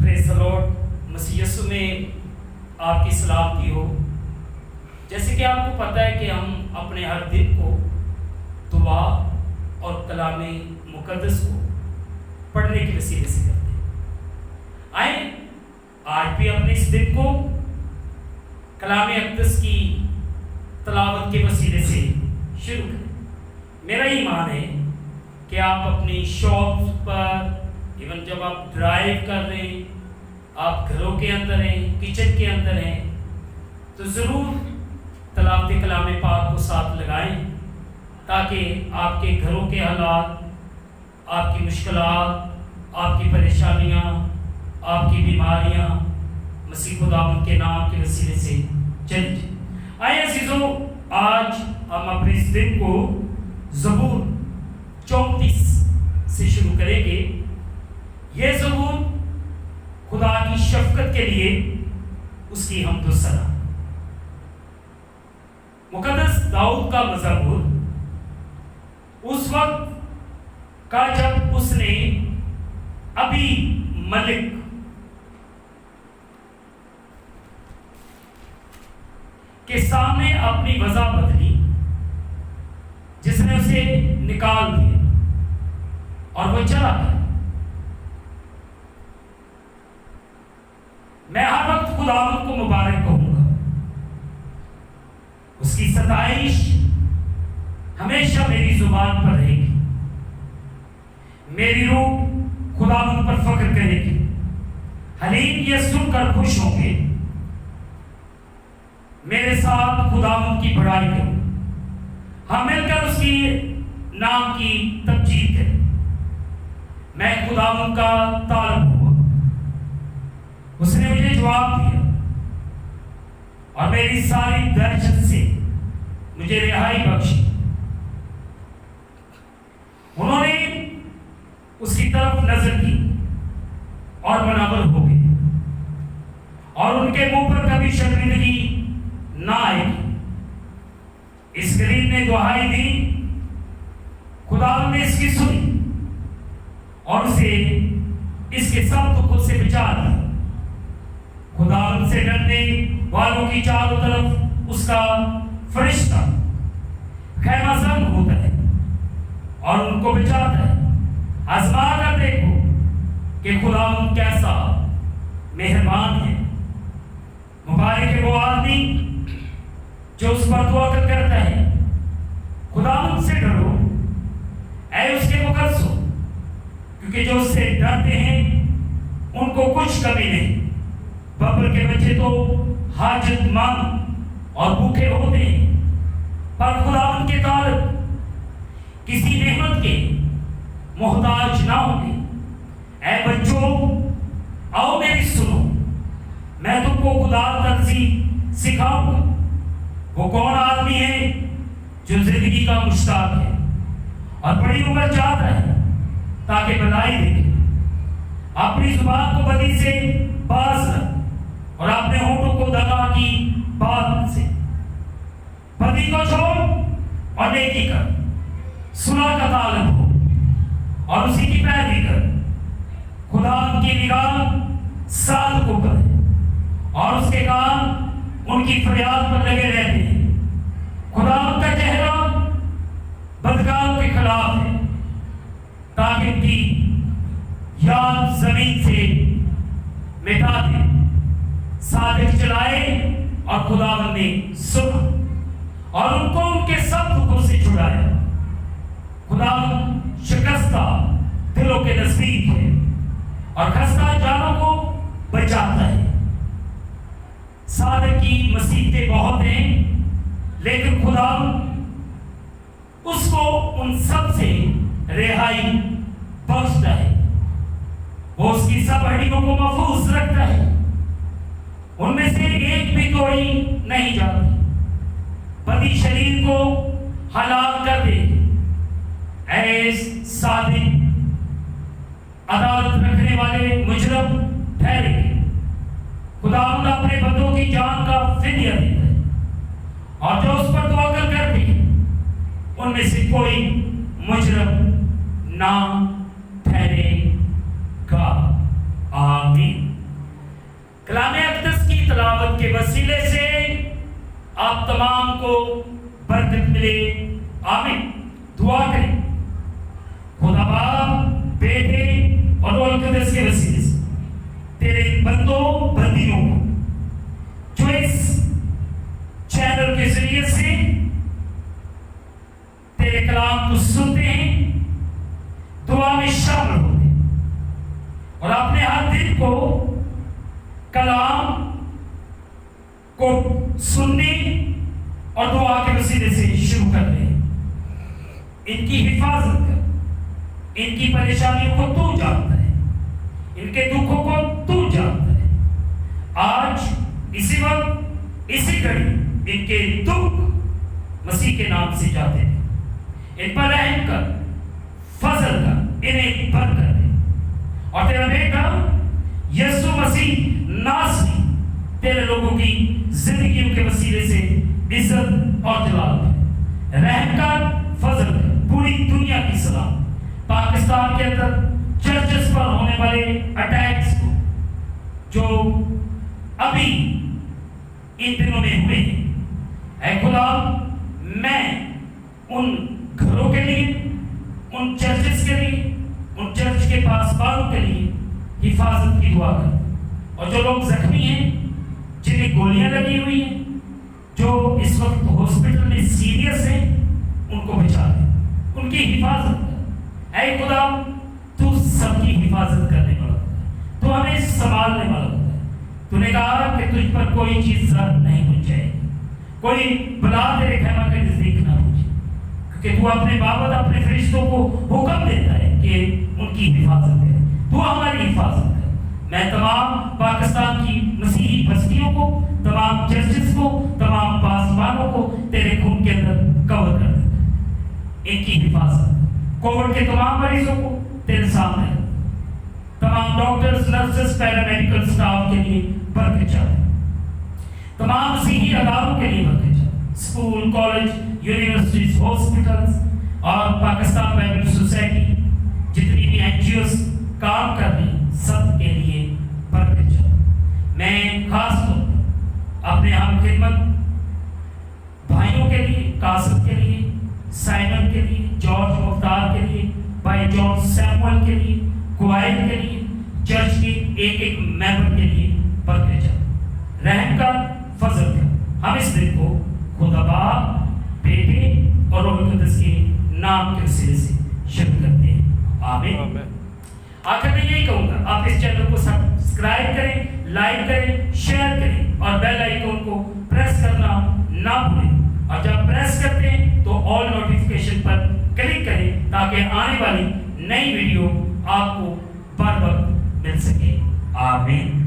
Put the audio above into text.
پریز دی lord. مسیح یسوع میں آپ کی سلامتی ہو۔ جیسے کہ آپ کو پتہ ہے کہ ہم اپنے ہر دن کو دعا اور کلام مقدس کو پڑھنے کے وسیلے سے کرتے ہیں۔ آئیں آج بھی اپنے اس دن کو کلام مقدس کی تلاوت کے وسیلے سے شروع کریں۔ میرا ایمان ہے کہ آپ اپنی شاپس پر، ایون جب آپ ڈرائیو کر رہے ہیں، آپ گھروں کے اندر ہیں، کچن کے اندر ہیں، تو ضرور تلاوت کلام پاک کو ساتھ لگائیں تاکہ آپ کے گھروں کے حالات، آپ کی مشکلات، آپ کی پریشانیاں، آپ کی بیماریاں مسیح خداوند کے نام کے وسیلے سے چلی جائیں۔ آئے عزیزو، آج ہم اپنے اس دن کو زبور 34 سے شروع کریں گے۔ یہ زبور خدا کی شفقت کے لیے اس کی حمد و ثنا۔ مقدس داؤد کا مزمور اس وقت کا جب اس نے ابھی ملک کے سامنے اپنی وضع بدلی، جس نے اسے نکال دیا اور وہ چلا گیا۔ میں ہر وقت خداوند کو مبارک کہوں گا، اس کی ستائش ہمیشہ میری زبان پر رہے گی۔ میری روح خداوند پر فخر کرے گی، حلیم یہ سن کر خوش ہوں گے۔ میرے ساتھ خداوند کی بڑائی کرو، ہم مل کر اس کی نام کی تمجید کریں۔ میں خداوند کا طالب ہوا، اس نے مجھے جواب دیا اور میری ساری دہشت سے مجھے رہائی بخشی۔ انہوں نے اس کی طرف نظر کی اور منور ہو گئے، اور ان کے منہ پر کبھی شرمندگی نہ آئے گی۔ اس غریب نے دعائی دی، خداوند نے اس کی سنی اور اسے اس کے سب دکھوں سے بچا دیا۔ خداوند سے ڈرنے والوں کی چاروں طرف اس کا فرشتہ خیمہ زن ہوتا ہے اور ان کو بچاتا ہے۔ آزما کر دیکھو کہ خداوند کیسا مہربان ہے۔ مبارک ہے وہ آدمی جو اس پر دعا کرتا ہے۔ خداوند سے ڈرو اے اس کے مقدسو، کیونکہ جو اس سے ڈرتے ہیں ان کو کچھ کمی نہیں۔ ببر کے بچے تو حاجت مند اور بھوکے ہوتے ہیں، پر خداوند کے طالب کسی نعمت کے محتاج نہ ہوں گے۔ اے بچوں، آؤ میری سنو، میں تم کو خدا ترسی سکھاؤں گا۔ وہ کون آدمی ہے جو زندگی کا مشتاق ہے اور بڑی عمر چاہتا ہے تاکہ بھلائی دیکھے۔ اپنی زبان کو بدی سے باز رکھ اور اپنے ہونٹوں کو دغا کی بات سے۔ بدی کو چھوڑ اور نیکی کر، صلح کا طالب ہو اور اسی کی پیروی کر۔ خدا ان کی نگاہ صادقوں پر ہے اور اس کے کان ان کی فریاد پر لگے رہتے ہیں۔ خدا ان کا چہرہ بدکاروں کے خلاف ہے تاکہ ان کی یاد زمین سے مٹا دے۔ صادق چلائے اور خداوند نے سنا اور ان کو ان کے سب دکھوں سے چھڑایا۔ خداوند شکستہ دلوں کے نزدیک ہے اور خستہ جانوں کو بچاتا ہے۔ صادق کی مصیبتیں بہت ہیں، لیکن خداوند اس کو ان سب سے رہائی بخشتا ہے۔ وہ اس کی سب ہڈیوں کو محفوظ رکھتا ہے، ان میں سے ایک بھی توڑی نہیں جاتی۔ بدی شریر کو ہلاک کر دے۔ اے صادق عدالت رکھنے والے مجرم ٹھہرے گے۔ خداوند اپنے بندوں کی جان کا فدیہ دیتا ہے، اور جو اس پر دعا کرتے ہیں ان میں سے کوئی مجرم نہ ٹھہرے گا۔ آمین۔ کلام اقدس کی تلاوت کے وسیلے سے آپ تمام کو برکت ملے، آمین۔ دعا کریں، خدا باپ، بیٹے اور روح القدس کے وسیلے سے تیرے بندوں بندیوں کو جو اس چینل کے ذریعے سے تیرے کلام کو سنتے ہیں، دعا میں شامل ہوتے ہیں اور اپنے ہر دل کو کلام کو سننے اور دعا کے وسیلے سے شروع کر رہے ہیں۔ ان کی حفاظت کر، ان کی پریشانیوں کو تو جانتا ہے، ان کے دکھوں کو تو جانتا ہے۔ آج اسی وقت اسی گھڑی ان کے دکھ مسیح کے نام سے جاتے ہیں، ان پر رحم کر، فضل کر، انہیں برکت دے، اور تیرا بیٹا یسوع مسیح ناصری تیرے لوگوں کی زندگیوں کے وسیلے سے عزت اور جلال دے، رحم کر، فضل کر۔ پوری دنیا کی سلام، پاکستان کے اندر چرچز پر ہونے والے اٹیکس کو جو ابھی ان دنوں میں ہوئے ہیں، اے خدا میں ان گھروں کے لیے، ان چرچز کے لیے، ان چرچ کے پاسبانوں کے لیے حفاظت کی دعا کر، اور جو لوگ زخمی ہیں، جنہیں گولیاں لگی ہوئی ہیں، جو اس وقت ہاسپٹل میں سیریس ہیں، ان کو بچا دے، ان کی حفاظت کر۔ اے خدا تو سب کی حفاظت کرنے والا ہوتا ہے، تو ہمیں سنبھالنے والا ہوتا ہے۔ تو نے کہا کہ تجھ پر کوئی چیز زر نہیں پہنچائے گی، کوئی بلا تیرے خیمہ کے نزدیک نہ پہنچے، کیونکہ تو اپنے بابت اپنے فرشتوں کو حکم دیتا ہے کہ ان کی حفاظت کرے۔ تو ہماری حفاظت کر۔ میں تمام پاکستان کی مسیحی بستیوں کو، تمام چرچز کو، تمام پاسبانوں کو تیرے خون کے اندر کور کر دیتا ہے، ان کی حفاظت۔ کووڈ کے تمام مریضوں کو تیرے سامنے رکھ، تمام ڈاکٹرز، نرسز، پیرامیڈیکل سٹاف کے لیے برکت چاہتے، تمام مسیحی اداروں کے لیے برکت چاہتے، اسکول، کالج، یونیورسٹیز، ہاسپٹلز اور پاکستان بائبل سوسائٹی جتنی بھی NGOs کام کر رہی ہیں، سب کے لیے برکت چاہتے۔ میں خاص طور پر اپنے ہم خدمت بھائیوں کے لیے، قاسم کے لیے، سائمن کے لیے، جارج مختار کے لیے، بھائی جان سیموئل کے لیے، کوائل کے لیے، چرچ کے ایک ایک ممبر کے لیے برکت چاہتے، رحم کر، فضل کر۔ ہم اس دن کو خدا باپ، بیٹے اور روح القدس کے نام کے وسیلے سے شروع کرتے ہیں، آمین۔ آخر میں یہی کہوں گا، آپ اس چینل کو سبسکرائب کریں، لائک کریں، شیئر کریں اور بیل آئیکن کو پریس کرنا نہ بھولیں، اور جب پریس کرتے ہیں تو آل نوٹیفیکیشن پر کلک کریں تاکہ آنے والی نئی ویڈیو آپ کو بر وقت مل سکے، آمین۔